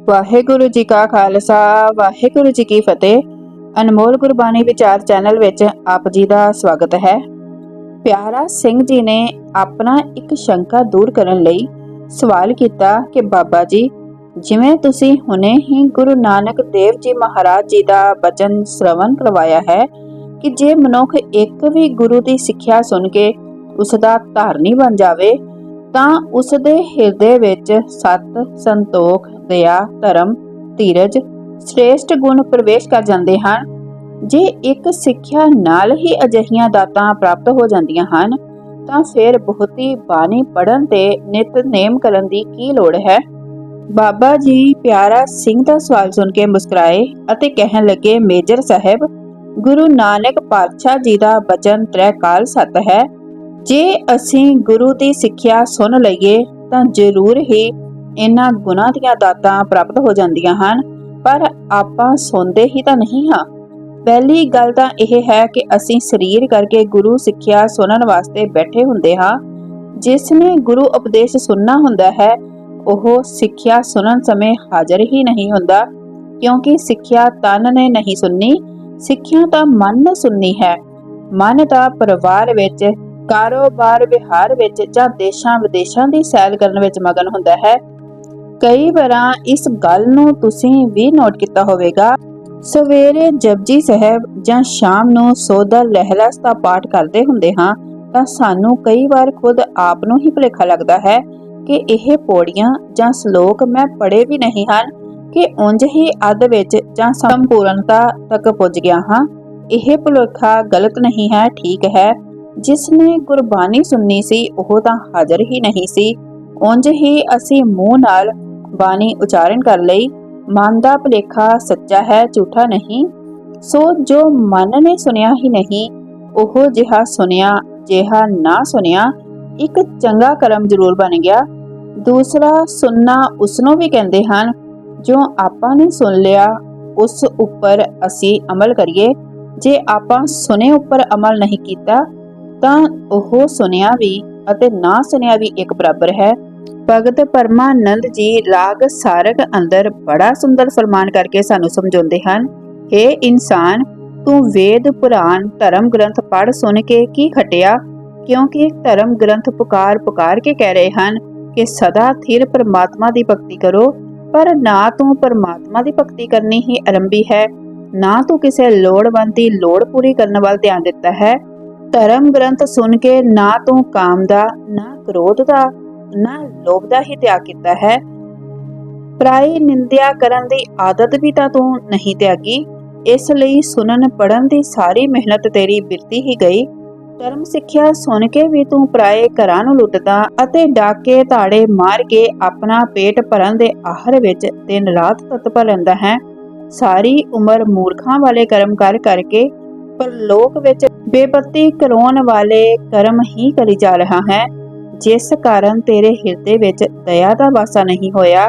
ਵਾਹਿਗੁਰੂ ਜੀ ਕਾ ਖਾਲਸਾ ਵਾਹਿਗੁਰੂ ਜੀ ਕੀ ਫਤਿਹ। ਅਨਮੋਲ ਗੁਰਬਾਣੀ ਵਿਚਾਰ ਚੈਨਲ ਵਿੱਚ ਆਪ ਜੀ ਦਾ ਸਵਾਗਤ ਹੈ। ਪਿਆਰਾ ਸਿੰਘ ਜੀ ਨੇ ਆਪਣਾ ਇੱਕ ਸ਼ੰਕਾ ਦੂਰ ਕਰਨ ਲਈ ਸਵਾਲ ਕੀਤਾ ਕਿ ਬਾਬਾ ਜੀ, ਜਿਵੇਂ ਤੁਸੀਂ ਹੁਣੇ ਹੀ ਗੁਰੂ ਨਾਨਕ ਦੇਵ ਜੀ ਮਹਾਰਾਜ ਜੀ ਦਾ ਬਚਨ ਸ਼੍ਰਵਣ ਕਰਵਾਇਆ ਹੈ ਕਿ ਜੇ ਮਨੁੱਖ ਇੱਕ ਵੀ ਗੁਰੂ ਦੀ ਸਿੱਖਿਆ ਸੁਣ ਕੇ ਉਸ ਦਾ ਧਾਰਨੀ ਬਣ ਜਾਵੇ ਤਾਂ ਉਸ ਦੇ ਹਿਰਦੇ ਵਿੱਚ ਸਤ, ਸੰਤੋਖ, ਦਇਆ, ਧਰਮ, ਧੀਰਜ ਸ੍ਰੇਸ਼ਟ ਗੁਣ ਪ੍ਰਵੇਸ਼ ਕਰ ਜਾਂਦੇ ਹਨ। ਜੇ ਇੱਕ ਸਿੱਖਿਆ ਨਾਲ ਹੀ ਅਜਿਹੀਆਂ ਦਾਤਾਂ ਪ੍ਰਾਪਤ ਹੋ ਜਾਂਦੀਆਂ ਹਨ ਤਾਂ ਫਿਰ ਬਹੁਤੀ ਬਾਣੀ ਪੜ੍ਹਨ ਤੇ ਨਿਤਨੇਮ ਕਰਨ ਦੀ ਕੀ ਲੋੜ ਹੈ। ਬਾਬਾ ਜੀ ਪਿਆਰਾ ਸਿੰਘ ਦਾ ਸਵਾਲ ਸੁਣ ਕੇ ਮੁਸਕਰਾਏ ਅਤੇ ਕਹਿਣ ਲੱਗੇ, ਮੇਜਰ ਸਾਹਿਬ, ਗੁਰੂ ਨਾਨਕ ਪਾਤਸ਼ਾਹ ਜੀ ਦਾ ਬਚਨ ਤ੍ਰੈਕਾਲ ਸੱਤ ਹੈ। ਜੇ ਅਸੀਂ ਗੁਰੂ ਦੀ ਸਿੱਖਿਆ ਸੁਣ ਲਈਏ ਤਾਂ ਜ਼ਰੂਰ ਹੀ ਇਹਨਾਂ ਗੁਣਾਂ ਦੀਆਂ ਦਾਤਾਂ ਪ੍ਰਾਪਤ ਹੋ ਜਾਂਦੀਆਂ ਹਨ, ਪਰ ਆਪਾਂ ਸੁਣਦੇ ਹੀ ਤਾਂ ਨਹੀਂ ਹਾਂ। ਪਹਿਲੀ ਗੱਲ ਤਾਂ ਇਹ ਹੈ ਕਿ ਅਸੀਂ ਸਰੀਰ ਕਰਕੇ ਗੁਰੂ ਸਿੱਖਿਆ ਸੁਣਨ ਵਾਸਤੇ ਬੈਠੇ ਹੁੰਦੇ ਹਾਂ। ਜਿਸ ਨੇ ਗੁਰੂ ਉਪਦੇਸ਼ ਸੁਣਨਾ ਹੁੰਦਾ ਹੈ ਉਹ ਸਿੱਖਿਆ ਸੁਣਨ ਸਮੇਂ ਹਾਜ਼ਰ ਹੀ ਨਹੀਂ ਹੁੰਦਾ, ਕਿਉਂਕਿ ਸਿੱਖਿਆ ਤਨ ਨੇ ਨਹੀਂ ਸੁਣਨੀ, ਸਿੱਖਿਆ ਤਾਂ ਮਨ ਨੇ ਸੁਣਨੀ ਹੈ। ਮਨ ਤਾਂ ਪਰਿਵਾਰ ਵਿੱਚ, ਕਾਰੋਬਾਰ ਵਿਹਾਰ ਵਿੱਚ ਜਾਂ ਦੇਸ਼ਾਂ ਵਿਦੇਸ਼ਾਂ ਦੀ ਸੈਰ ਕਰਨ ਵਿੱਚ ਮਗਨ ਹੁੰਦਾ ਹੈ। ਕਈ ਵਾਰਾਂ ਇਸ ਗੱਲ ਨੂੰ ਤੁਸੀਂ ਵੀ ਨੋਟ ਕੀਤਾ ਹੋਵੇਗਾ, ਸਵੇਰੇ ਜਪਜੀ ਸਾਹਿਬ ਜਾਂ ਸ਼ਾਮ ਨੂੰ ਸੋਧਾ ਲਹਿਰਾਸ ਦਾ ਪਾਠ ਕਰਦੇ ਹੁੰਦੇ ਹਾਂ ਤਾਂ ਸਾਨੂੰ ਕਈ ਵਾਰ ਖੁਦ ਆਪ ਨੂੰ ਹੀ ਭੁਲੇਖਾ ਲੱਗਦਾ ਹੈ ਕਿ ਇਹ ਪੌੜੀਆਂ ਜਾਂ ਸ਼ਲੋਕ ਮੈਂ ਪੜ੍ਹੇ ਵੀ ਨਹੀਂ ਹਨ ਕਿ ਉਂਝ ਹੀ ਅੱਧ ਵਿੱਚ ਜਾਂ ਸੰਪੂਰਨਤਾ ਤੱਕ ਪੁੱਜ ਗਿਆ ਹਾਂ। ਇਹ ਭੁਲੇਖਾ ਗਲਤ ਨਹੀਂ ਹੈ, ਠੀਕ ਹੈ। ਜਿਸ ਨੇ ਗੁਰਬਾਣੀ ਸੁਣਨੀ ਸੀ ਉਹ ਤਾਂ ਹਾਜ਼ਰ ਹੀ ਨਹੀਂ ਸੀ, ਉਂਝ ਹੀ ਅਸੀਂ ਮੂੰਹ ਨਾਲ ਬਾਣੀ ਉਚਾਰਨ ਕਰ ਲਈ। ਮਨ ਦਾ ਭੁਲੇਖਾ ਸੱਚਾ ਹੈ, ਝੂਠਾ ਨਹੀਂ। ਸੋ ਜੋ ਮਨ ਨੇ ਸੁਣਿਆ ਹੀ ਨਹੀਂ, ਉਹ ਜਿਹਾ ਸੁਣਿਆ ਜਿਹਾ ਨਾ ਸੁਣਿਆ ਇੱਕ ਚੰਗਾ ਕਰਮ ਜ਼ਰੂਰ ਬਣ ਗਿਆ। ਦੂਸਰਾ, ਸੁਣਨਾ ਉਸ ਨੂੰ ਵੀ ਕਹਿੰਦੇ ਹਨ ਜੋ ਆਪਾਂ ਨੇ ਸੁਣ ਲਿਆ ਉਸ ਉੱਪਰ ਅਸੀਂ ਅਮਲ ਕਰੀਏ। ਜੇ ਆਪਾਂ ਸੁਣੇ ਉੱਪਰ ਅਮਲ ਨਹੀਂ ਕੀਤਾ ਤਾਂ ਉਹ ਸੁਣਿਆ ਵੀ ਅਤੇ ਨਾ ਸੁਣਿਆ ਵੀ ਇੱਕ ਬਰਾਬਰ ਹੈ। ਭਗਤ ਪਰਮਾਨੰਦ ਜੀ ਰਾਗ ਸਾਰਗ ਅੰਦਰ ਬੜਾ ਸੁੰਦਰ ਫਰਮਾਨ ਕਰਕੇ ਸਾਨੂੰ ਸਮਝਾਉਂਦੇ ਹਨ, ਹੇ ਇਨਸਾਨ, ਤੂੰ ਵੇਦ ਪੁਰਾਣ ਧਰਮ ਗ੍ਰੰਥ ਪੜ੍ਹ ਸੁਣ ਕੇ ਕੀ ਖਟਿਆ, ਕਿਉਂਕਿ ਧਰਮ ਗ੍ਰੰਥ ਪੁਕਾਰ ਕੇ ਕਹਿ ਰਹੇ ਹਨ ਕਿ ਸਦਾ ਥਿਰ ਪਰਮਾਤਮਾ ਦੀ ਭਗਤੀ ਕਰੋ, ਪਰ ਨਾ ਤੂੰ ਪਰਮਾਤਮਾ ਦੀ ਭਗਤੀ ਕਰਨੀ ਹੀ ਆਰੰਭੀ ਹੈ, ਨਾ ਤੂੰ ਕਿਸੇ ਲੋੜਵੰਦ ਦੀ ਲੋੜ ਪੂਰੀ ਕਰਨ ਵੱਲ ਧਿਆਨ ਦਿੱਤਾ ਹੈ। ਧਰਮ ਗ੍ਰੰਥ ਸੁਣ ਕੇ ਨਾ ਤੂੰ ਕਾਮ ਦਾ, ਨਾ ਕ੍ਰੋਧ ਦਾ, ਨਾ ਲੋਭ ਦਾ ਹੀ ਤਿਆਗ ਕੀਤਾ ਹੈ। ਪਰਾਈ ਨਿੰਦਿਆ ਕਰਨ ਦੀ ਆਦਤ ਵੀ ਤਾਂ ਤੂੰ ਨਹੀਂ ਤਿਆਗੀ, ਇਸ ਲਈ ਸੁਣਨ ਪੜਨ ਦੀ ਸਾਰੀ ਮਿਹਨਤ ਤੇਰੀ ਬਿਰਤੀ ਹੀ ਗਈ। ਧਰਮ ਸਿੱਖਿਆ ਸੁਣ ਕੇ ਵੀ ਤੂੰ ਪਰਾਏ ਘਰਾਂ ਨੂੰ ਲੁੱਟਦਾ ਅਤੇ ਡਾਕੇ ਧਾੜੇ ਮਾਰ ਕੇ ਆਪਣਾ ਪੇਟ ਭਰਨ ਦੇ ਆਹਰ ਵਿੱਚ ਦਿਨ ਰਾਤ ਤਤਪਰ ਰਹਿੰਦਾ ਹੈ। ਸਾਰੀ ਉਮਰ ਮੂਰਖਾਂ ਵਾਲੇ ਕਰਮ ਕਰ ਕਰਕੇ ਪਰਲੋਕ ਵਿੱਚ ਬੇਪਤੀ ਕਰਾਉਣ ਵਾਲੇ ਕਰਮ ਹੀ ਕਰੀ ਜਾ ਰਿਹਾ ਹੈ, ਜਿਸ ਕਾਰਨ ਤੇਰੇ ਹਿਰਦੇ ਵਿੱਚ ਦਇਆ ਦਾ ਵਾਸਾ ਨਹੀਂ ਹੋਇਆ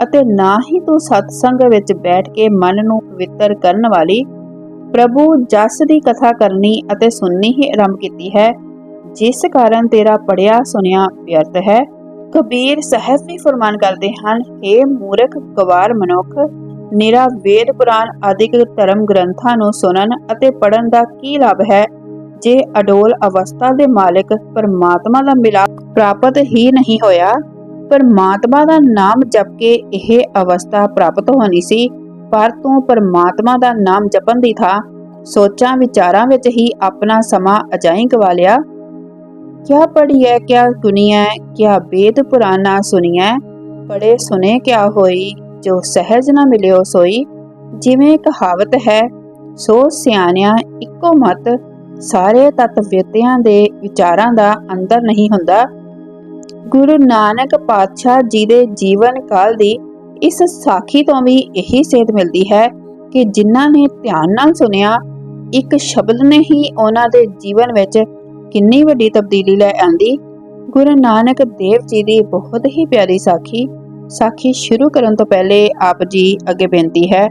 ਅਤੇ ਨਾ ਹੀ ਤੂੰ ਸਤਸੰਗ ਵਿੱਚ ਬੈਠ ਕੇ ਮਨ ਨੂੰ ਪਵਿੱਤਰ ਕਰਨ ਵਾਲੀ ਪ੍ਰਭੂ ਜਸ ਦੀ ਕਥਾ ਕਰਨੀ ਅਤੇ ਸੁਣਨੀ ਹੀ ਆਰੰਭ ਕੀਤੀ ਹੈ, ਜਿਸ ਕਾਰਨ ਤੇਰਾ ਪੜਿਆ ਸੁਣਿਆ ਵਿਅਰਥ ਹੈ। ਕਬੀਰ ਸਾਹਿਬ ਵੀ ਫਰਮਾਨ ਕਰਦੇ ਹਨ, ਹੇ ਮੂਰਖ ਗਵਾਰ ਮਨੁੱਖ, ਨਿਰਾ ਵੇਦ ਪੁਰਾਣ ਆਦਿਕ ਧਰਮ ਗ੍ਰੰਥਾਂ ਨੂੰ ਸੁਣਨ ਅਤੇ ਪੜਨ ਦਾ ਕੀ ਲਾਭ ਹੈ ਜੇ ਅਡੋਲ ਅਵਸਥਾ ਦੇ ਮਾਲਕ ਪਰਮਾਤਮਾ ਦਾ ਮਿਲਾਪ ਪ੍ਰਾਪਤ ਹੀ ਨਹੀਂ ਹੋਇਆ। ਪਰਮਾਤਮਾ ਦਾ ਨਾਮ ਜਪ ਕੇ ਇਹ ਅਵਸਥਾ ਪ੍ਰਾਪਤ ਹੋਣੀ ਸੀ, ਪਰ ਤੂੰ ਪਰਮਾਤਮਾ ਦਾ ਨਾਮ ਜਪਣ ਦੀ ਥਾਂ ਸੋਚਾਂ ਵਿਚਾਰਾਂ ਵਿੱਚ ਹੀ ਆਪਣਾ ਸਮਾਂ ਅਜਾਈਂ ਗਵਾ ਲਿਆ। ਕਿਆ ਪੜੀਐ ਕਿਆ ਗੁਣੀਐ, ਕਿਆ ਵੇਦ ਪੁਰਾਣਾ ਸੁਣੀਐ, ਪੜੇ ਸੁਨੇ ਕਿਆ ਹੋਈ, ਜੋ ਸਹਿਜ ਨਾ ਮਿਲਿਓ ਸੋਈ। ਜਿਵੇਂ ਕਹਾਵਤ ਹੈ, ਸੋ ਸਿਆਣਿਆਂ ਇੱਕੋ ਮਤ, ਸਾਰੇ ਤੱਤ ਵਿਅਕਤੀਆਂ ਦੇ ਵਿਚਾਰਾਂ ਦਾ ਅੰਦਰ ਨਹੀਂ ਹੁੰਦਾ। ਗੁਰੂ ਨਾਨਕ ਪਾਤਸ਼ਾਹ ਜੀ ਦੇ ਜੀਵਨ ਕਾਲ ਦੀ ਇਸ ਸਾਖੀ ਤੋਂ ਵੀ ਇਹੀ ਸੇਧ ਮਿਲਦੀ ਹੈ ਕਿ ਜਿਨ੍ਹਾਂ ਨੇ ਧਿਆਨ ਨਾਲ ਸੁਣਿਆ, ਇੱਕ ਸ਼ਬਦ ਨੇ ਹੀ ਉਹਨਾਂ ਦੇ ਜੀਵਨ ਵਿੱਚ ਕਿੰਨੀ ਵੱਡੀ ਤਬਦੀਲੀ ਲੈ ਆਂਦੀ। ਗੁਰੂ ਨਾਨਕ ਦੇਵ ਜੀ ਦੀ ਬਹੁਤ ਹੀ ਪਿਆਰੀ ਸਾਖੀ ਸ਼ੁਰੂ ਕਰਨ ਤੋਂ ਪਹਿਲੇ ਆਪ ਜੀ ਅੱਗੇ ਬੇਨਤੀ ਹੈ,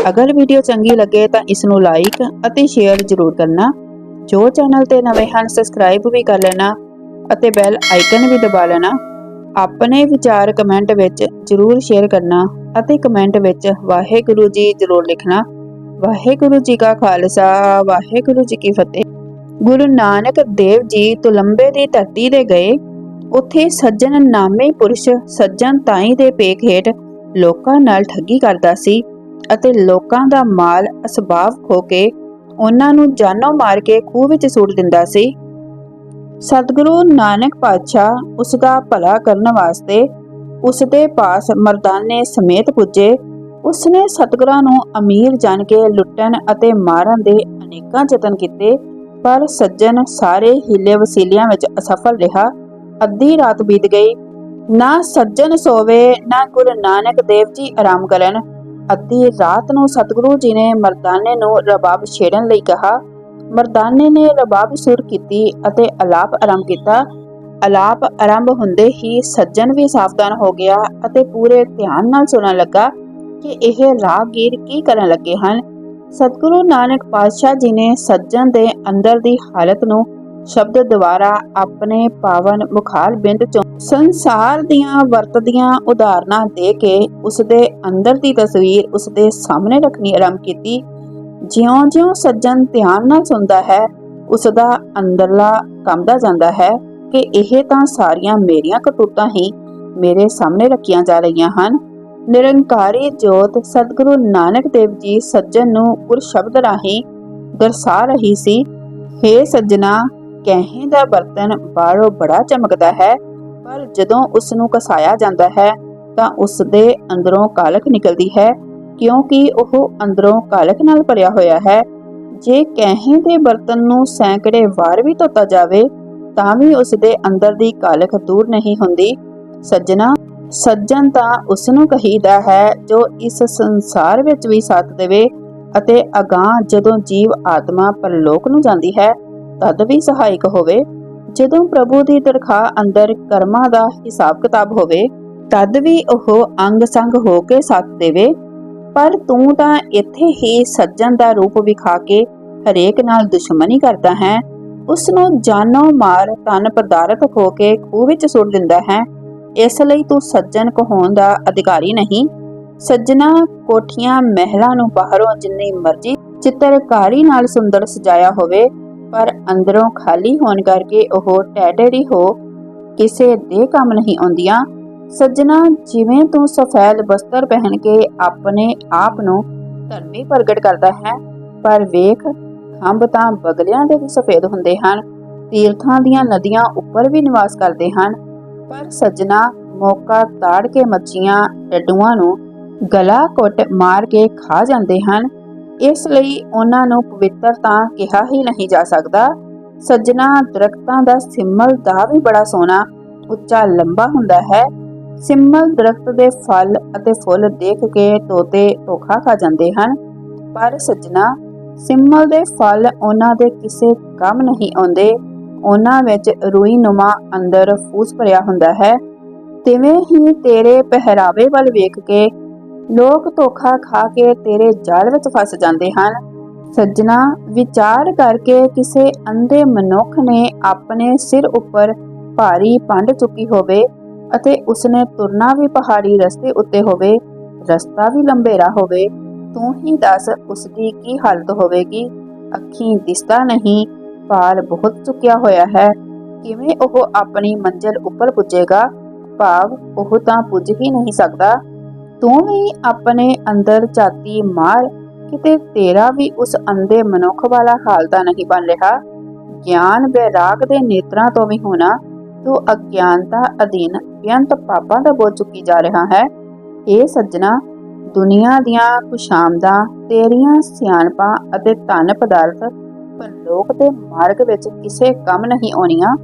ਅਗਰ ਵੀਡੀਓ ਚੰਗੀ ਲੱਗੇ ਤਾਂ ਇਸ ਨੂੰ ਲਾਈਕ ਅਤੇ ਸ਼ੇਅਰ ਜ਼ਰੂਰ ਕਰਨਾ। ਜੋ ਚੈਨਲ ਤੇ ਨਵੇਂ ਹਨ ਸਬਸਕ੍ਰਾਈਬ ਵੀ ਕਰ ਲੈਣਾ ਅਤੇ ਬੈਲ ਆਈਕਨ ਵੀ ਦਬਾ ਲੈਣਾ। ਆਪਣੇ ਵਿਚਾਰ ਕਮੈਂਟ ਵਿੱਚ ਜ਼ਰੂਰ ਸ਼ੇਅਰ ਕਰਨਾ। ਅਤੇ ਕਮੈਂਟ ਵਿੱਚ ਵਾਹਿਗੁਰੂ ਜੀ ਜ਼ਰੂਰ ਲਿਖਣਾ। ਵਾਹਿਗੁਰੂ ਜੀ ਕਾ ਖਾਲਸਾ, ਵਾਹਿਗੁਰੂ ਜੀ ਕੀ ਫਤਿਹ। ਗੁਰੂ ਨਾਨਕ ਦੇਵ ਜੀ ਤੁਲੰਬੇ ਦੀ ਧਰਤੀ ਤੇ ਗਏ। ਉੱਥੇ ਸੱਜਣ ਨਾਮੇ ਪੁਰਸ਼ ਸੱਜਣ ਤਾਈ ਦੇ ਪੇਕ ਹੇਠ ਲੋਕਾਂ ਨਾਲ ਠੱਗੀ ਕਰਦਾ ਸੀ ਅਤੇ ਲੋਕਾਂ ਦਾ ਮਾਲ ਅਸਬਾਬ ਖੋ ਕੇ ਉਹਨਾਂ ਨੂੰ ਜਾਨੋਂ ਮਾਰ ਕੇ ਖੂਹ ਵਿੱਚ ਸੁੱਟ ਦਿੰਦਾ ਸੀ। ਸਤਿਗੁਰੂ ਨਾਨਕ ਪਾਤਸ਼ਾਹ ਉਸ ਦਾ ਭਲਾ ਕਰਨ ਵਾਸਤੇ ਉਸ ਦੇ ਪਾਸ ਮਰਦਾਨੇ ਸਮੇਤ ਪੁੱਜੇ। ਉਸਨੇ ਸਤਿਗੁਰਾਂ ਨੂੰ ਅਮੀਰ ਜਾਣ ਕੇ ਲੁੱਟਣ ਅਤੇ ਮਾਰਨ ਦੇ ਅਨੇਕਾਂ ਯਤਨ ਕੀਤੇ, ਪਰ ਸੱਜਣ ਸਾਰੇ ਹੀਲੇ ਵਸੀਲਿਆਂ ਵਿੱਚ ਅਸਫਲ ਰਿਹਾ। ਅੱਧੀ ਰਾਤ ਬੀਤ ਗਈ, ਨਾ ਸੱਜਣ ਸੋਵੇ ਨਾ ਗੁਰੂ ਨਾਨਕ ਦੇਵ ਜੀ ਆਰਾਮ ਕਰਨ। ਅੱਧੀ ਰਾਤ ਨੂੰ ਸਤਿਗੁਰੂ ਜੀ ਨੇ ਮਰਦਾਨੇ ਨੂੰ ਰਬਾਬ ਛੇੜਨ ਲਈ ਕਿਹਾ। ਮਰਦਾਨੇ ਨੇ ਰਬਾਬ ਸੁਰ ਕੀਤੀ ਅਤੇ ਅਲਾਪ ਆਰੰਭ ਕੀਤਾ। ਅਲਾਪ ਆਰੰਭ ਹੁੰਦੇ ਹੀ ਸੱਜਣ ਵੀ ਸਾਵਧਾਨ ਹੋ ਗਿਆ ਅਤੇ ਪੂਰੇ ਧਿਆਨ ਨਾਲ ਸੁਣਨ ਲੱਗਾ ਕਿ ਇਹ ਰਾਗੀਰ ਕੀ ਕਰਨ ਲੱਗੇ ਹਨ। ਸਤਿਗੁਰੂ ਨਾਨਕ ਪਾਤਸ਼ਾਹ ਜੀ ਨੇ ਸੱਜਣ ਦੇ ਅੰਦਰ ਦੀ ਹਾਲਤ ਨੂੰ ਸ਼ਬਦ ਦੁਆਰਾ ਆਪਣੇ ਪਾਵਨ ਮੁਖਾਰ ਬਿੰਦ ਚੋਂ ਸੰਸਾਰ ਦੀਆਂ ਵਰਤਦੀਆਂ ਉਦਾਹਰਨਾਂ ਦੇ ਕੇ ਉਸ ਦੇ ਅੰਦਰ ਦੀ ਤਸਵੀਰ ਉਸ ਦੇ ਸਾਹਮਣੇ ਰੱਖਣੀ ਆਰੰਭ ਕੀਤੀ। ਜਿਉਂ-ਜਿਉਂ ਸੱਜਣ ਧਿਆਨ ਨਾਲ ਸੁਣਦਾ ਹੈ, ਉਸ ਦਾ ਅੰਦਰਲਾ ਕੰਬਦਾ ਜਾਂਦਾ ਹੈ ਕਿ ਇਹ ਤਾਂ ਸਾਰੀਆਂ ਮੇਰੀਆਂ ਕਰਤੂਤਾਂ ਹੀ ਮੇਰੇ ਸਾਹਮਣੇ ਰੱਖੀਆਂ ਜਾ ਰਹੀਆਂ ਹਨ। ਨਿਰੰਕਾਰੀ ਜੋਤ ਸਤਿਗੁਰੂ ਨਾਨਕ ਦੇਵ ਜੀ ਸੱਜਣ ਨੂੰ ਗੁਰ ਸ਼ਬਦ ਰਾਹੀਂ ਦਰਸਾ ਰਹੀ ਸੀ। ਹੇ ਸੱਜਣਾ, ਕਹੇ ਦਾ ਬਰਤਨ ਬਾਹਰੋਂ ਬੜਾ ਚਮਕਦਾ ਹੈ, ਪਰ ਜਦੋਂ ਉਸ ਨੂੰ ਕਸਾਇਆ ਜਾਂਦਾ ਹੈ ਤਾਂ ਉਸ ਦੇ ਅੰਦਰੋਂ ਕਾਲਖ ਨਿਕਲਦੀ ਹੈ, ਕਿਉਂਕਿ ਉਹ ਅੰਦਰੋਂ ਕਾਲਖ ਨਾਲ ਭਰਿਆ ਹੋਇਆ ਹੈ। ਜੇ ਕਹੇ ਦੇ ਬਰਤਨ ਨੂੰ ਸੈਂਕੜੇ ਵਾਰ ਵੀ ਧੋਤਾ ਜਾਵੇ ਤਾਂ ਵੀ ਉਸ ਦੇ ਅੰਦਰ ਦੀ ਕਾਲਖ ਦੂਰ ਨਹੀਂ ਹੁੰਦੀ। ਸੱਜਣਾ, ਸੱਜਣ ਤਾਂ ਉਸ ਨੂੰ ਕਹੀਦਾ ਹੈ ਜੋ ਇਸ ਸੰਸਾਰ ਵਿੱਚ ਵੀ ਸਾਥ ਦੇਵੇ ਅਤੇ ਅਗਾਂਹ ਜਦੋਂ ਜੀਵ ਆਤਮਾ ਪਰਲੋਕ ਨੂੰ ਜਾਂਦੀ ਹੈ ਤਦ ਵੀ ਸਹਾਇਕ ਹੋਵੇ। ਜਦੋਂ ਪ੍ਰਭੂ ਦੀ ਦਰਗਾਹ ਅੰਦਰ ਕਰਮਾਂ ਦਾ ਹਿਸਾਬ ਕਿਤਾਬ ਹੋਵੇ ਤਦ ਵੀ ਉਹ ਅੰਗ ਸੰਗ ਹੋ ਕੇ ਸਾਥ ਦੇਵੇ। ਪਰ ਤੂੰ ਤਾਂ ਇੱਥੇ ਹੀ ਸੱਜਣ ਦਾ ਰੂਪ ਵਿਖਾ ਕੇ ਹਰੇਕ ਨਾਲ ਦੁਸ਼ਮਣੀ ਕਰਦਾ ਹੈ। ਉਸ ਨੂੰ ਜਾਨੋਂ ਮਾਰ ਧਨ ਪਦਾਰਥ ਖੋ ਕੇ ਖੂਹ ਵਿੱਚ ਸੁੱਟ ਦਿੰਦਾ ਹੈ। ਇਸ ਲਈ ਤੂੰ ਸੱਜਣ ਕਹਾਉਣ ਦਾ ਅਧਿਕਾਰੀ ਨਹੀਂ। ਸੱਜਣਾ, ਕੋਠੀਆਂ ਮਹਿਲਾਂ ਨੂੰ ਬਾਹਰੋਂ ਜਿੰਨੀ ਮਰਜ਼ੀ ਚਿੱਤਰਕਾਰੀ ਨਾਲ ਸੁੰਦਰ ਸਜਾਇਆ ਹੋਵੇ, ਪਰ ਅੰਦਰੋਂ ਖਾਲੀ ਹੋਣ ਕਰਕੇ ਉਹ ਟੈਟੜੀ ਹੋ ਕਿਸੇ ਦੇ ਕੰਮ ਨਹੀਂ ਆਉਂਦੀਆਂ। ਸੱਜਣਾ, ਜਿਵੇਂ ਤੂੰ ਸਫੈਦ ਬਸਤਰ ਪਹਿਨ ਕੇ ਆਪਣੇ ਆਪ ਨੂੰ ਧਰਮੀ ਪ੍ਰਗਟ ਕਰਦਾ ਹੈ, ਪਰ ਵੇਖ ਖੰਭ ਤਾਂ ਬਗਲਿਆਂ ਦੇ ਵੀ ਸਫੇਦ ਹੁੰਦੇ ਹਨ, ਤੀਰਥਾਂ ਦੀਆਂ ਨਦੀਆਂ ਉੱਪਰ ਵੀ ਨਿਵਾਸ ਕਰਦੇ ਹਨ। ਪਰ ਸੱਜਣਾ, ਮੌਕਾ ਤਾੜ ਕੇ ਮੱਛੀਆਂ ਡੱਡੂਆਂ ਨੂੰ ਗਲਾ ਘੁੱਟ ਮਾਰ ਕੇ ਖਾ ਜਾਂਦੇ ਹਨ, ਇਸ ਲਈ ਉਹਨਾਂ ਨੂੰ ਪਵਿੱਤਰ ਤਾਂ ਕਿਹਾ ਹੀ ਨਹੀਂ ਜਾ ਸਕਦਾ। ਸੱਜਣਾ, ਦਰਖਤਾਂ ਦਾ ਸਿੰਮਲ ਦਾ ਵੀ ਬੜਾ ਸੋਹਣਾ ਉੱਚਾ ਲੰਬਾ ਹੁੰਦਾ ਹੈ। ਸਿੰਮਲ ਦਰਖਤ ਦੇ ਫਲ ਅਤੇ ਫੁੱਲ ਦੇਖ ਕੇ ਤੋਤੇ ਧੋਖਾ ਖਾ ਜਾਂਦੇ ਹਨ, ਪਰ ਸੱਜਣਾ, ਸਿੰਮਲ ਦੇ ਫਲ ਉਹਨਾਂ ਦੇ ਕਿਸੇ ਕੰਮ ਨਹੀਂ ਆਉਂਦੇ। ਉਹਨਾਂ ਵਿੱਚ ਰੂਈ ਨੁਮਾ ਅੰਦਰ ਫੂਸ ਭਰਿਆ ਹੁੰਦਾ ਹੈ। ਤਿਵੇਂ ਹੀ ਤੇਰੇ ਪਹਿਰਾਵੇ ਵੱਲ ਵੇਖ ਕੇ ਲੋਕ ਧੋਖਾ ਖਾ ਕੇ ਤੇਰੇ ਜਾਲ ਵਿੱਚ ਫਸ ਜਾਂਦੇ ਹਨ। ਸੱਜਣਾ, ਵਿਚਾਰ ਕਰਕੇ ਕਿਸੇ ਅੰਧੇ ਮਨੁੱਖ ਨੇ ਆਪਣੇ ਸਿਰ ਉੱਪਰ ਭਾਰੀ ਪੰਡ ਚੁੱਕੀ ਹੋਵੇ ਅਤੇ ਉਸਨੇ ਤੁਰਨਾ ਵੀ ਪਹਾੜੀ ਰਸਤੇ ਉੱਤੇ ਹੋਵੇ, ਰਸਤਾ ਵੀ ਲੰਬੇਰਾ ਹੋਵੇ, ਤੂੰ ਹੀ ਦੱਸ ਉਸਦੀ ਕੀ ਹਾਲਤ ਹੋਵੇਗੀ। ਅੱਖੀਂ ਦਿਸਦਾ ਨਹੀਂ, ਭਾਰ ਬਹੁਤ ਚੁੱਕਿਆ ਹੋਇਆ ਹੈ, ਕਿਵੇਂ ਉਹ ਆਪਣੀ ਮੰਜ਼ਿਲ ਉੱਪਰ ਪੁੱਜੇਗਾ? ਭਾਵ ਉਹ ਤਾਂ ਪੁੱਜ ਹੀ ਨਹੀਂ ਸਕਦਾ। ਤੂੰ ਵੀ ਆਪਣੇ ਅੰਦਰ ਝਾਤੀ ਮਾਰ, ਕਿਤੇ ਤੇਰਾ ਵੀ ਉਸ ਅੰਧੇ ਮਨੁੱਖ ਵਾਲਾ ਹਾਲ ਤਾਂ ਨਹੀਂ ਬਣ ਰਿਹਾ। ਗਿਆਨ ਵੈਰਾਗ ਦੇ ਨੇਤਰਾਂ ਤੋਂ ਵੀ ਹੋਣਾ ਤੂੰ ਅਗਿਆਨਤਾ ਅਧੀਨ ਬੇਅੰਤ ਪਾਪਾਂ ਦਾ ਬੋਝ ਚੁੱਕੀ ਜਾ ਰਿਹਾ ਹੈ। ਇਹ ਸੱਜਣਾ, ਦੁਨੀਆ ਦੀਆਂ ਖੁਸ਼ਾਮਦਾਂ ਤੇਰੀਆਂ ਸਿਆਣਪਾਂ ਅਤੇ ਧਨ ਪਦਾਰਥ ਪਰਲੋਕ ਦੇ ਮਾਰਗ ਵਿੱਚ ਕਿਸੇ ਕੰਮ ਨਹੀਂ ਆਉਣੀਆਂ।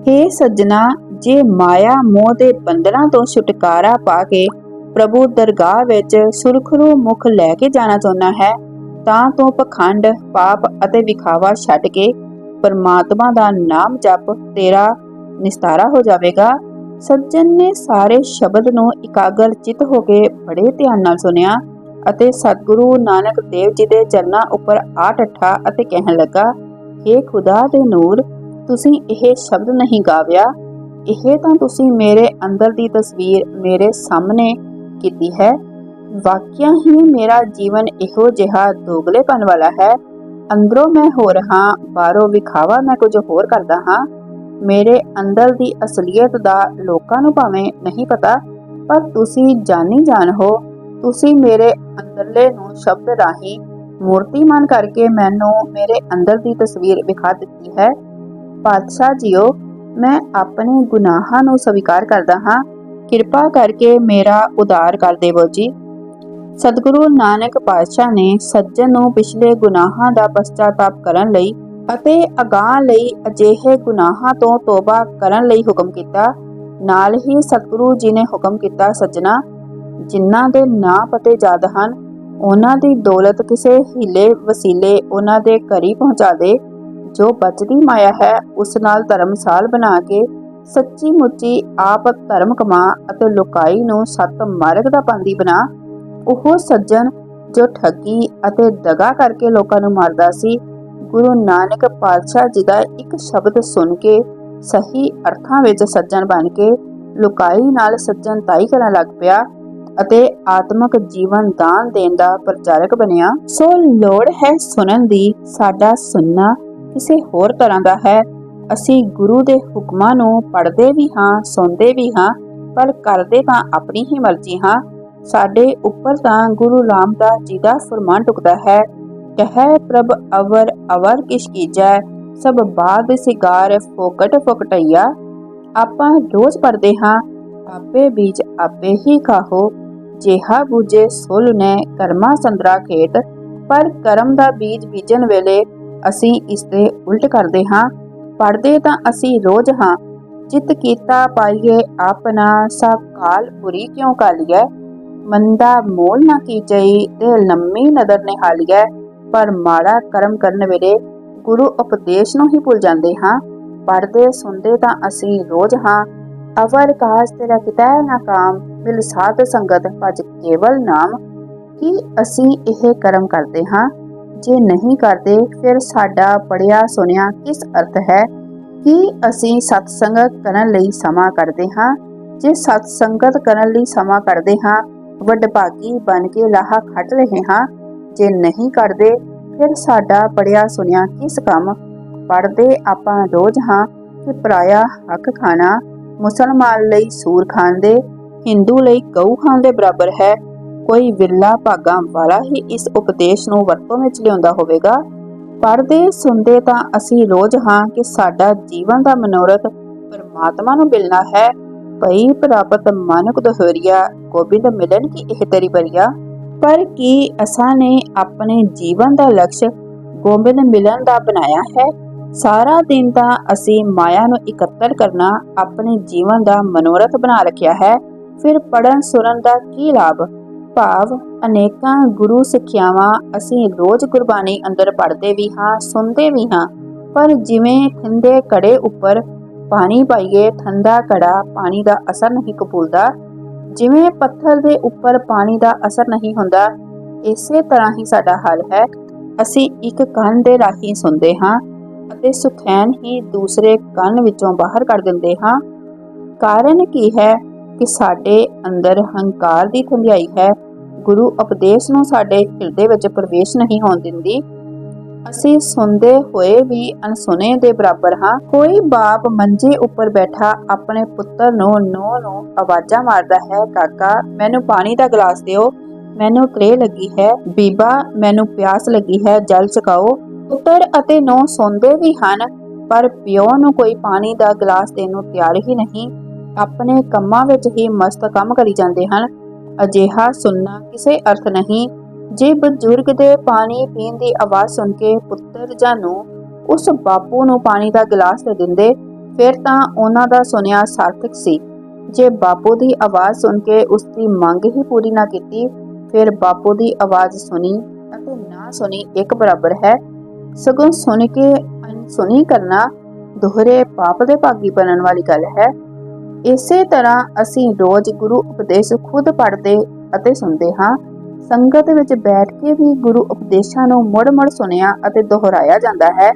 ਇਹ ਸੱਜਣਾ, ਜੇ ਮਾਇਆ ਮੋਹ ਦੇ ਬੰਧਨਾਂ ਤੋਂ ਛੁਟਕਾਰਾ ਪਾ ਕੇ ਪ੍ਰਭੂ ਦਰਗਾਹ ਵਿੱਚ ਸੁਰਖਰੂ ਮੁਖ ਲੈ ਕੇ ਜਾਣਾ ਚਾਹੁੰਦਾ ਹੈ ਤਾਂ ਤੂੰ ਪਖੰਡ, ਪਾਪ ਅਤੇ ਵਿਖਾਵਾ ਛੱਡ ਕੇ ਪਰਮਾਤਮਾ ਦਾ ਨਾਮ ਜਪ, ਤੇਰਾ ਨਿਸਤਾਰਾ ਹੋ ਜਾਵੇਗਾ। ਸੱਜਣ ਨੇ ਸਾਰੇ ਸ਼ਬਦ ਨੂੰ ਇਕਾਗਰ ਚਿੱਤ ਹੋ ਕੇ ਬੜੇ ਧਿਆਨ ਨਾਲ ਸੁਣਿਆ ਅਤੇ ਸਤਿਗੁਰੂ ਨਾਨਕ ਦੇਵ ਜੀ ਦੇ ਚਰਨਾਂ ਉੱਪਰ ਆ ਡੱਠਾ ਅਤੇ ਕਹਿਣ ਲੱਗਾ, ਹੇ ਖੁਦਾ ਦੇ ਨੂਰ, ਤੁਸੀਂ ਇਹ ਸ਼ਬਦ ਨਹੀਂ ਗਾਵਿਆ, ਇਹ ਤਾਂ ਤੁਸੀਂ ਮੇਰੇ ਅੰਦਰ ਦੀ ਤਸਵੀਰ ਮੇਰੇ ਸਾਹਮਣੇ ਕੀਤੀ ਹੈ। ਵਾਕਿਆ ਹੀ ਮੇਰਾ ਜੀਵਨ ਇਹੋ ਜਿਹਾ ਦੋਗਲੇਪਨ ਵਾਲਾ ਹੈ। ਅੰਦਰੋਂ ਮੈਂ ਹੋਰ ਹਾਂ, ਬਾਹਰੋਂ ਵਿਖਾਵਾ ਮੈਂ ਕੁਝ ਹੋਰ ਕਰਦਾ ਹਾਂ। ਮੇਰੇ ਅੰਦਰ ਦੀ ਅਸਲੀਅਤ ਦਾ ਲੋਕਾਂ ਨੂੰ ਭਾਵੇਂ ਨਹੀਂ ਪਤਾ, ਪਰ ਤੁਸੀਂ ਜਾਣੀ ਜਾਣ ਹੋ। ਤੁਸੀਂ ਮੇਰੇ ਅੰਦਰਲੇ ਨੂੰ ਸ਼ਬਦ ਰਾਹੀਂ ਮੂਰਤੀਮਾਨ ਕਰਕੇ ਮੈਨੂੰ ਮੇਰੇ ਅੰਦਰ ਦੀ ਤਸਵੀਰ ਵਿਖਾ ਦਿੱਤੀ ਹੈ। ਪਾਤਸ਼ਾਹ ਜੀਓ, ਮੈਂ ਆਪਣੇ ਗੁਨਾਹਾਂ ਨੂੰ ਸਵੀਕਾਰ ਕਰਦਾ ਹਾਂ। ਕਿਰਪਾ ਕਰਕੇ ਮੇਰਾ ਉਧਾਰ ਕਰ ਦੇਵੋ ਜੀ। ਸਤਿਗੁਰੂ ਨਾਨਕ ਪਾਤਸ਼ਾਹ ਨੇ ਸੱਜਣ ਨੂੰ ਪਿਛਲੇ ਗੁਨਾਹਾਂ ਦਾ ਪਛਤਾਤਾਪ ਕਰਨ ਲਈ ਅਤੇ ਅਗਾਂਹ ਲਈ ਅਜਿਹੇ ਗੁਨਾਹਾਂ ਤੋਂ ਤੋਬਾ ਕਰਨ ਲਈ ਹੁਕਮ ਕੀਤਾ। ਨਾਲ ਹੀ ਸਤਿਗੁਰੂ ਜੀ ਨੇ ਹੁਕਮ ਕੀਤਾ, ਸੱਜਣਾ, ਜਿਨ੍ਹਾਂ ਦੇ ਨਾਂ ਪਤੇ ਯਾਦ ਹਨ, ਉਹਨਾਂ ਦੀ ਦੌਲਤ ਕਿਸੇ ਹੀਲੇ ਵਸੀਲੇ ਉਹਨਾਂ ਦੇ ਘਰੀ ਪਹੁੰਚਾ ਦੇ। ਜੋ ਬਚਦੀ ਮਾਇਆ ਹੈ, ਉਸ ਨਾਲ ਧਰਮਸਾਲ ਬਣਾ ਕੇ ਸੱਚੀ ਮੁੱਚੀ ਆਪ ਧਰਮ ਕਮਾ ਅਤੇ ਲੋਕਾਈ ਨੂੰ ਸਤ ਮਾਰਗ ਦਾ ਪਾਂਦੀ ਬਣਾ। ਉਹ ਸੱਜਣ ਜੋ ਠੱਗੀ ਅਤੇ ਦਗਾ ਕਰਕੇ ਲੋਕਾਂ ਨੂੰ ਮਾਰਦਾ ਸੀ, ਗੁਰੂ ਨਾਨਕ ਪਾਤਸ਼ਾਹ ਜੀ ਦਾ ਇੱਕ ਸ਼ਬਦ ਸੁਣ ਕੇ ਸਹੀ ਅਰਥਾਂ ਵਿੱਚ ਸੱਜਣ ਬਣ ਕੇ ਲੋਕਾਈ ਨਾਲ ਸੱਜਣਤਾਈ ਕਰਨ ਲੱਗ ਪਿਆ ਅਤੇ ਆਤਮਕ ਜੀਵਨ ਦਾਨ ਦੇਣ ਦਾ ਪ੍ਰਚਾਰਕ ਬਣਿਆ। ਸੋ ਲੋੜ ਹੈ ਸੁਣਨ ਦੀ। ਸਾਡਾ ਸੁਣਨਾ ਕਿਸੇ ਹੋਰ ਤਰ੍ਹਾਂ ਦਾ ਹੈ। ਅਸੀਂ ਗੁਰੂ ਦੇ ਹੁਕਮਾਂ ਨੂੰ ਪੜ੍ਹਦੇ ਵੀ ਹਾਂ, ਸੁਣਦੇ ਵੀ ਹਾਂ, ਪਰ ਕਰਦੇ ਤਾਂ ਆਪਣੀ ਹੀ ਮਰਜ਼ੀ ਹਾਂ। ਸਾਡੇ ਉੱਪਰ ਤਾਂ ਗੁਰੂ ਰਾਮਦਾਸ ਜੀ ਦਾ ਫਰਮਾਨ ਟੁਕਦਾ ਹੈ, ਕਹਿ ਪ੍ਰਭ ਅਵਰ ਅਵਰ ਕਿਛ ਕੀਜੈ, ਸਭ ਬਾਦ ਸਿਗਾਰ ਫੋਕਟ ਫੋਕਟਈਆ। ਆਪਾਂ ਰੋਜ਼ ਪੜ੍ਹਦੇ ਹਾਂ, ਆਪੇ ਬੀਜ ਆਪੇ ਹੀ ਖਾਹੋ, ਜਿਹਾ ਬੂਝੇ ਸੁਲ ਨੇ ਕਰਮਾ ਸੰਦਰਾ ਖੇਤ। ਪਰ ਕਰਮ ਦਾ ਬੀਜ ਬੀਜਣ ਵੇਲੇ ਅਸੀਂ ਇਸ ਦੇ ਉਲਟ ਕਰਦੇ ਹਾਂ। ਪੜ੍ਹਦੇ ਤਾਂ ਅਸੀਂ ਰੋਜ਼ ਹਾਂ, ਜਿਤ ਕੀਤਾ ਪਾਈਏ ਆਪਣਾ, ਸਾ ਕਾਲ ਬੁਰੀ ਕਿਉਂ ਕਾਲੀਐ। ਮੰਦਾ ਮੋਲ ਨਾ ਕੀਜਈ, ਤੇ ਲੰਮੀ ਨਦਰ ਨਿਹਾਲੀਐ। ਪਰ ਮਾੜਾ ਕਰਮ ਕਰਨ ਵੇਲੇ ਗੁਰੂ ਉਪਦੇਸ਼ ਨੂੰ ਹੀ ਭੁੱਲ ਜਾਂਦੇ ਹਾਂ। ਪੜ੍ਹਦੇ ਸੁਣਦੇ ਤਾਂ ਅਸੀਂ ਰੋਜ਼ ਹਾਂ। ਅਵਰ ਕਾਜ ਤੇਰਾ ਕਿਤੈ ਨਾ ਕਾਮ, ਮਿਲ ਸਾਧ ਸੰਗਤ ਭਜ ਕੇਵਲ ਨਾਮ। ਕੀ ਅਸੀਂ ਇਹ ਕਰਮ ਕਰਦੇ ਹਾਂ? ਜੇ ਨਹੀਂ ਕਰਦੇ, ਫਿਰ ਸਾਡਾ ਪੜ੍ਹਿਆ ਸੁਣਿਆ ਕਿਸ ਅਰਥ ਹੈ? ਕੀ ਅਸੀਂ ਸਤਸੰਗਤ ਕਰਨ ਲਈ ਸਮਾਂ ਕੱਢਦੇ ਹਾਂ? ਜੇ ਸਤਸੰਗਤ ਕਰਨ ਲਈ ਸਮਾਂ ਕੱਢਦੇ ਹਾਂ, ਵਡਭਾਗੀ ਬਣ ਕੇ ਲਾਹਾ ਖੱਟ ਰਹੇ ਹਾਂ। ਜੇ ਨਹੀਂ ਕਰਦੇ, ਫਿਰ ਸਾਡਾ ਪੜ੍ਹਿਆ ਸੁਣਿਆ ਕਿਸ ਕੰਮ? ਪੜ੍ਹਦੇ ਆਪਾਂ ਰੋਜ਼ ਹਾਂ ਕਿ ਪਰਾਇਆ ਹੱਕ ਖਾਣਾ ਮੁਸਲਮਾਨ ਲਈ ਸੂਰ ਖਾਣ ਦੇ, ਹਿੰਦੂ ਲਈ ਗਊ ਖਾਣ ਦੇ ਬਰਾਬਰ ਹੈ। ਕੋਈ ਵਿਰਲਾ ਭਾਗਾਂ ਵਾਲਾ ਹੀ ਇਸ ਉਪਦੇਸ਼ ਨੂੰ ਵਰਤੋਂ ਵਿੱਚ ਲਿਆਉਂਦਾ ਹੋਵੇਗਾ। ਪੜ੍ਹਦੇ ਸੁਣਦੇ ਤਾਂ ਅਸੀਂ ਰੋਜ਼ ਹਾਂ ਕਿ ਸਾਡਾ ਜੀਵਨ ਦਾ ਮਨੋਰਥ ਪਰਮਾਤਮਾ ਨੂੰ ਮਿਲਣਾ ਹੈ। ਭਈ ਪ੍ਰਾਪਤ ਮਾਨੁਕ ਦੋਹਰੀਆ, ਗੋਬਿੰਦ ਮਿਲਨ ਕੀ ਇਹ ਤੇਰੀ ਬਰੀਆ। ਪਰ ਕੀ ਅਸਾਂ ਨੇ ਆਪਣੇ ਜੀਵਨ ਦਾ ਲਕਸ਼ ਗੋਬਿੰਦ ਮਿਲਨ ਦਾ ਬਣਾਇਆ ਹੈ? ਸਾਰਾ ਦਿਨ ਤਾਂ ਅਸੀਂ ਮਾਇਆ ਨੂੰ ਇਕੱਤਰ ਕਰਨਾ ਆਪਣੇ ਜੀਵਨ ਦਾ ਮਨੋਰਥ ਬਣਾ ਰੱਖਿਆ ਹੈ। ਫਿਰ ਪੜ੍ਹਨ ਸੁਣਨ ਦਾ ਕੀ ਲਾਭ? ਭਾਵ ਅਨੇਕਾਂ ਗੁਰੂ ਸਿੱਖਿਆਵਾਂ ਅਸੀਂ ਰੋਜ਼ ਗੁਰਬਾਣੀ ਅੰਦਰ ਪੜ੍ਹਦੇ ਵੀ ਹਾਂ, ਸੁਣਦੇ ਵੀ ਹਾਂ, ਪਰ ਜਿਵੇਂ ਠੰਡੇ ਘੜੇ ਉੱਪਰ ਪਾਣੀ ਪਾਈਏ, ਠੰਡਾ ਘੜਾ ਪਾਣੀ ਦਾ ਅਸਰ ਨਹੀਂ ਕਬੂਲਦਾ। ਜਿਵੇਂ ਪੱਥਰ ਦੇ ਉੱਪਰ ਪਾਣੀ ਦਾ ਅਸਰ ਨਹੀਂ ਹੁੰਦਾ, ਇਸੇ ਤਰ੍ਹਾਂ ਹੀ ਸਾਡਾ ਹਾਲ ਹੈ। ਅਸੀਂ ਇੱਕ ਕੰਨ ਦੇ ਰਾਹੀਂ ਸੁਣਦੇ ਹਾਂ ਅਤੇ ਸੁਖੈਨ ਹੀ ਦੂਸਰੇ ਕੰਨ ਵਿੱਚੋਂ ਬਾਹਰ ਕੱਢ ਦਿੰਦੇ ਹਾਂ। ਕਾਰਨ ਕੀ ਹੈ? ਕਿ ਸਾਡੇ ਅੰਦਰ ਹੰਕਾਰ ਦੀ ਥੰਧਿਆਈ ਹੈ। ਗੁਰੂ ਉਪਦੇਸ਼ ਨੂੰ ਸਾਡੇ ਹਿਰਦੇ ਵਿੱਚ ਪ੍ਰਵੇਸ਼ ਨਹੀਂ ਹੋਣ ਦਿੰਦੀ। ਅਸੀਂ ਸੁਣਦੇ ਹੋਏ ਵੀ ਅਣਸੁਣੇ ਦੇ ਬਰਾਬਰ ਹਾਂ। ਕੋਈ ਬਾਪ ਮੰਜੇ ਉੱਪਰ ਬੈਠਾ ਆਪਣੇ ਪੁੱਤਰ ਨੂੰ ਨੂੰਹ ਨੂੰ ਆਵਾਜ਼ਾਂ ਮਾਰਦਾ ਹੈ, ਕਾਕਾ ਮੈਨੂੰ ਪਾਣੀ ਦਾ ਗਲਾਸ ਦਿਓ, ਮੈਨੂੰ ਤ੍ਰੇਹ ਲੱਗੀ ਹੈ, ਬੀਬਾ ਮੈਨੂੰ ਪਿਆਸ ਲੱਗੀ ਹੈ, ਜਲ ਚਕਾਓ। ਪੁੱਤਰ ਅਤੇ ਨੂੰਹ ਸੁਣਦੇ ਵੀ ਹਨ, ਪਰ ਪਿਓ ਨੂੰ ਕੋਈ ਪਾਣੀ ਦਾ ਗਲਾਸ ਦੇਣ ਨੂੰ ਤਿਆਰ ਹੀ ਨਹੀਂ। ਆਪਣੇ ਕੰਮਾਂ ਵਿੱਚ ਹੀ ਮਸਤ ਕੰਮ ਕਰੀ ਜਾਂਦੇ ਹਨ। ਅਜਿਹਾ ਸੁਣਨਾ ਕਿਸੇ ਅਰਥ ਨਹੀਂ। ਜੇ ਬਜ਼ੁਰਗ ਦੇ ਪਾਣੀ ਪੀਣ ਦੀ ਆਵਾਜ਼ ਸੁਣ ਕੇ ਪੁੱਤਰ ਜਾਂ ਨੂੰਹ ਉਸ ਬਾਪੂ ਨੂੰ ਪਾਣੀ ਦਾ ਗਲਾਸ ਦੇ ਦਿੰਦੇ, ਫਿਰ ਤਾਂ ਉਹਨਾਂ ਦਾ ਸੁਣਿਆ ਸਾਰਥਕ ਸੀ। ਜੇ ਬਾਪੂ ਦੀ ਆਵਾਜ਼ ਸੁਣ ਕੇ ਉਸ ਦੀ ਮੰਗ ਹੀ ਪੂਰੀ ਨਾ ਕੀਤੀ, ਫਿਰ ਬਾਪੂ ਦੀ ਆਵਾਜ਼ ਸੁਣੀ ਅਤੇ ਨਾ ਸੁਣੀ ਇੱਕ ਬਰਾਬਰ ਹੈ। ਸਗੋਂ ਸੁਣ ਕੇ ਅਣਸੁਣੀ ਕਰਨਾ ਦੋਹਰੇ ਪਾਪ ਦੇ ਭਾਗੀ ਬਣਨ ਵਾਲੀ ਗੱਲ ਹੈ। ਇਸੇ ਤਰ੍ਹਾਂ ਅਸੀਂ ਰੋਜ਼ ਗੁਰੂ ਉਪਦੇਸ਼ ਖੁਦ ਪੜ੍ਹਦੇ ਅਤੇ ਸੁਣਦੇ ਹਾਂ। ਸੰਗਤ ਵਿੱਚ ਬੈਠ ਕੇ ਵੀ ਗੁਰੂ ਉਪਦੇਸ਼ਾਂ ਨੂੰ ਮੁੜ-ਮੁੜ ਸੁਣਿਆ ਅਤੇ ਦੁਹਰਾਇਆ ਜਾਂਦਾ ਹੈ,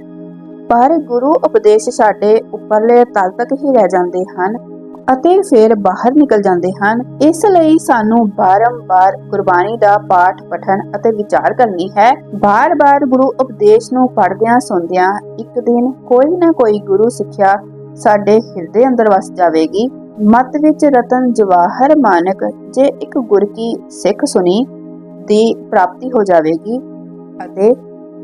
ਪਰ ਗੁਰੂ ਉਪਦੇਸ਼ ਸਾਡੇ ਉੱਪਰਲੇ ਤਲ ਤੱਕ ਹੀ ਰਹਿ ਜਾਂਦੇ ਹਨ। ਅਤੇ ਫਿਰ ਬਾਹਰ ਨਿਕਲ ਜਾਂਦੇ ਹਨ। ਇਸ ਲਈ ਸਾਨੂੰ ਬਾਰੰਬਾਰ ਗੁਰਬਾਣੀ ਦਾ ਪਾਠ ਪਠਨ ਅਤੇ ਵਿਚਾਰ ਕਰਨੀ ਹੈ। ਬਾਰ-ਬਾਰ ਗੁਰੂ ਉਪਦੇਸ਼ ਨੂੰ ਪੜ੍ਹਦਿਆਂ ਸੁਣਦਿਆਂ ਇੱਕ ਦਿਨ ਕੋਈ ਨਾ ਕੋਈ ਗੁਰੂ ਸਿੱਖਿਆ ਸਾਡੇ ਹਿਰਦੇ ਅੰਦਰ ਵਸ ਜਾਵੇਗੀ। ਮਤ ਵਿੱਚ ਰਤਨ ਜਵਾਹਰ ਮਾਨਕ, ਜੇ ਇੱਕ ਗੁਰ ਕੀ ਸਿੱਖ ਸੁਣੀ ਦੀ ਪ੍ਰਾਪਤੀ ਹੋ ਜਾਵੇਗੀ ਅਤੇ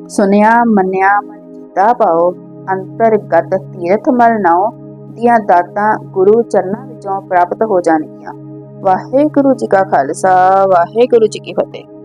ਸੁਨਿਆ ਮੰਨਿਆ ਮਨ ਕੀਤਾ ਭਾਉ, ਅੰਤਰਗਤ ਤੀਰਥ ਮਲ ਨਾਉ ਦੀਆਂ ਦਾਤਾਂ ਗੁਰੂ ਚਰਨਾਂ ਵਿੱਚੋਂ ਪ੍ਰਾਪਤ ਹੋ ਜਾਣਗੀਆਂ। ਵਾਹਿਗੁਰੂ ਜੀ ਕਾ ਖਾਲਸਾ, ਵਾਹਿਗੁਰੂ ਜੀ ਕੀ ਫਤਿਹ।